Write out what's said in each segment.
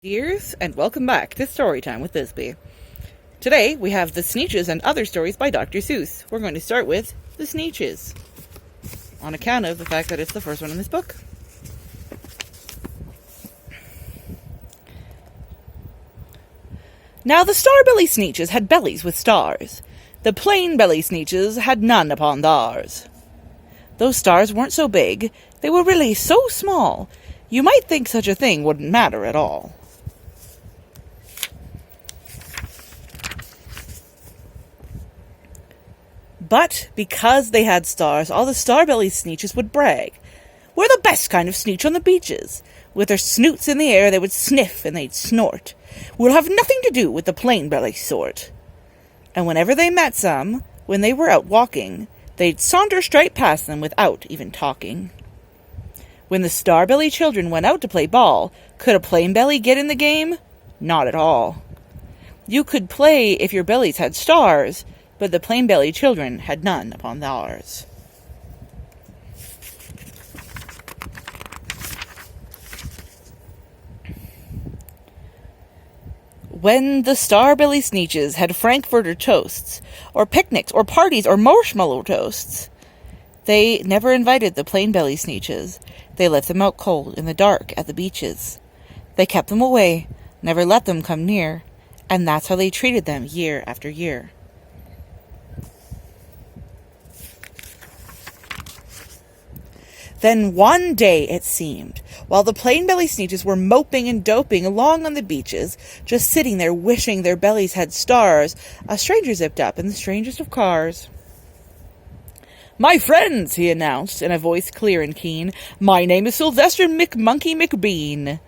Dears, and welcome back to Storytime with Thisbe. Today we have The Sneetches and Other Stories by Dr. Suess. We're going to start with The Sneetches, on account of the fact that it's the first one in this book. Now the Starbelly Sneetches had bellies with stars. The plain belly Sneetches had none upon theirs. Those stars weren't so big, they were really so small, you might think such a thing wouldn't matter at all. But because they had stars, all the Starbelly Sneetches would brag. We're the best kind of Sneetch on the beaches. With their snoots in the air, they would sniff and they'd snort. We'll have nothing to do with the plain belly sort. And whenever they met some, when they were out walking, they'd saunter straight past them without even talking. When the Starbelly children went out to play ball, could a plain belly get in the game? Not at all. You could play if your bellies had stars, but the plain belly children had none upon theirs. When the Starbelly Sneetches had Frankfurter toasts, or picnics, or parties, or marshmallow toasts, they never invited the plain belly Sneetches. They left them out cold in the dark at the beaches. They kept them away, never let them come near, and that's how they treated them year after year. Then one day, it seemed, while the plain belly Sneetches were moping and doping along on the beaches, just sitting there wishing their bellies had stars, a stranger zipped up in the strangest of cars. "My friends," he announced, in a voice clear and keen, "my name is Sylvester McMonkey McBean.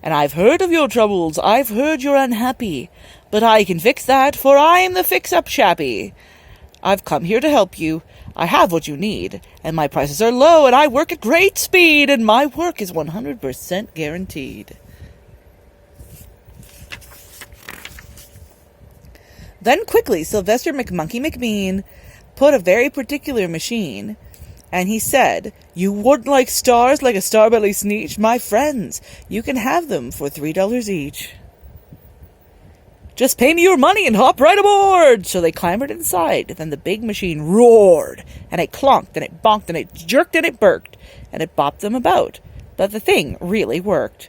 And I've heard of your troubles, I've heard you're unhappy, but I can fix that, for I'm the fix-up chappie. I've come here to help you. I have what you need, and my prices are low, and I work at great speed, and my work is 100% guaranteed." Then quickly Sylvester McMonkey McBean put a very particular machine, and he said, "You wouldn't like stars like a Starbelly Sneetch? My friends, you can have them for $3 each. Just pay me your money and hop right aboard." So they clambered inside. Then the big machine roared, and it clonked, and it bonked, and it jerked, and it burked, and it bopped them about. But the thing really worked.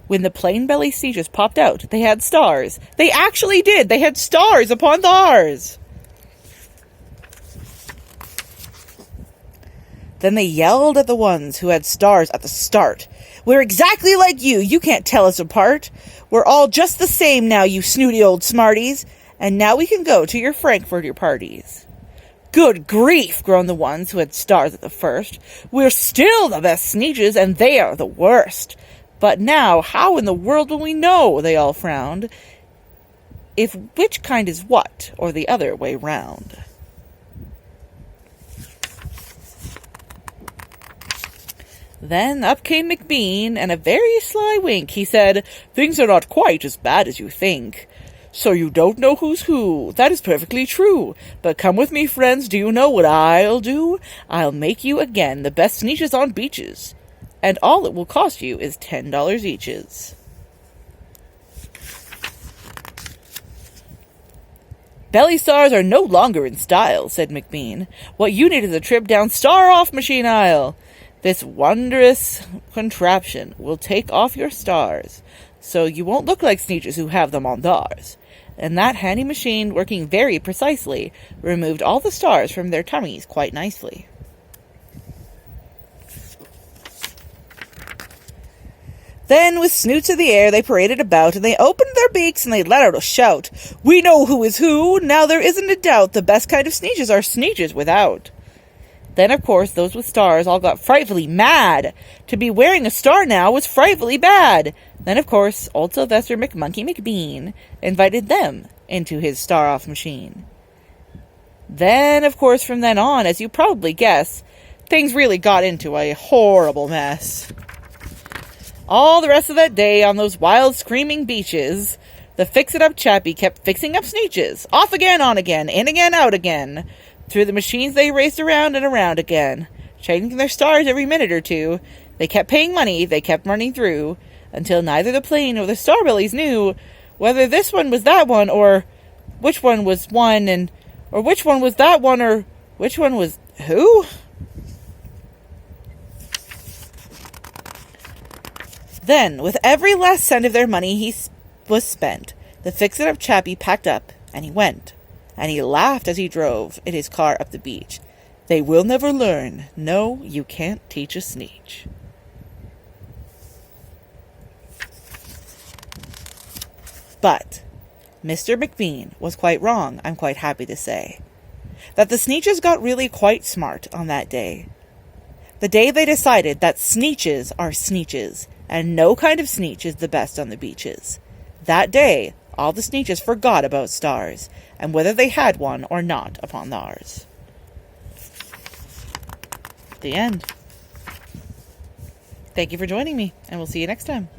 When the plain belly Sneetches popped out, they had stars. They actually did. They had stars upon theirs. Then they yelled at the ones who had stars at the start. "We're exactly like you. You can't tell us apart. We're all just the same now, you snooty old smarties. And now we can go to your Frankfurter parties." "Good grief," groaned the ones who had stars at the first. "We're still the best Sneetches, and they are the worst. But now, how in the world will we know," they all frowned, "if which kind is what, or the other way round?" Then up came McBean, and a very sly wink. He said, "Things are not quite as bad as you think. So you don't know who's who. That is perfectly true. But come with me, friends. Do you know what I'll do? I'll make you again the best Sneetches on beaches. And all it will cost you is $10 eaches." "Belly stars are no longer in style," said McBean. "What you need is a trip down Star-Off Machine Aisle. This wondrous contraption will take off your stars, so you won't look like Sneetches who have them on theirs." And that handy machine, working very precisely, removed all the stars from their tummies quite nicely. Then, with snoots in the air, they paraded about, and they opened their beaks, and they let out a shout. "We know who is who, now there isn't a doubt, the best kind of Sneetches are Sneetches without." Then, of course, those with stars all got frightfully mad. To be wearing a star now was frightfully bad. Then, of course, old Sylvester McMonkey McBean invited them into his Star-Off machine. Then, of course, from then on, as you probably guess, things really got into a horrible mess. All the rest of that day, on those wild, screaming beaches, the fix-it-up chappie kept fixing up Sneetches. Off again, on again, in again, out again. Through the machines they raced around and around again, changing their stars every minute or two. They kept paying money, they kept running through, until neither the plane nor the Starbellies knew whether this one was that one, or which one was one, or which one was that one, or which one was who? Then, with every last cent of their money was spent, the fix-it-up chappie packed up, and he went. And he laughed as he drove in his car up the beach. They will never learn. No, you can't teach a Sneetch. But Mr. McBean was quite wrong, I'm quite happy to say. That the Sneetches got really quite smart on that day. The day they decided that Sneetches are Sneetches, and no kind of Sneetch is the best on the beaches. That day, all the Sneetches forgot about stars, and whether they had one or not upon theirs. The end. Thank you for joining me, and we'll see you next time.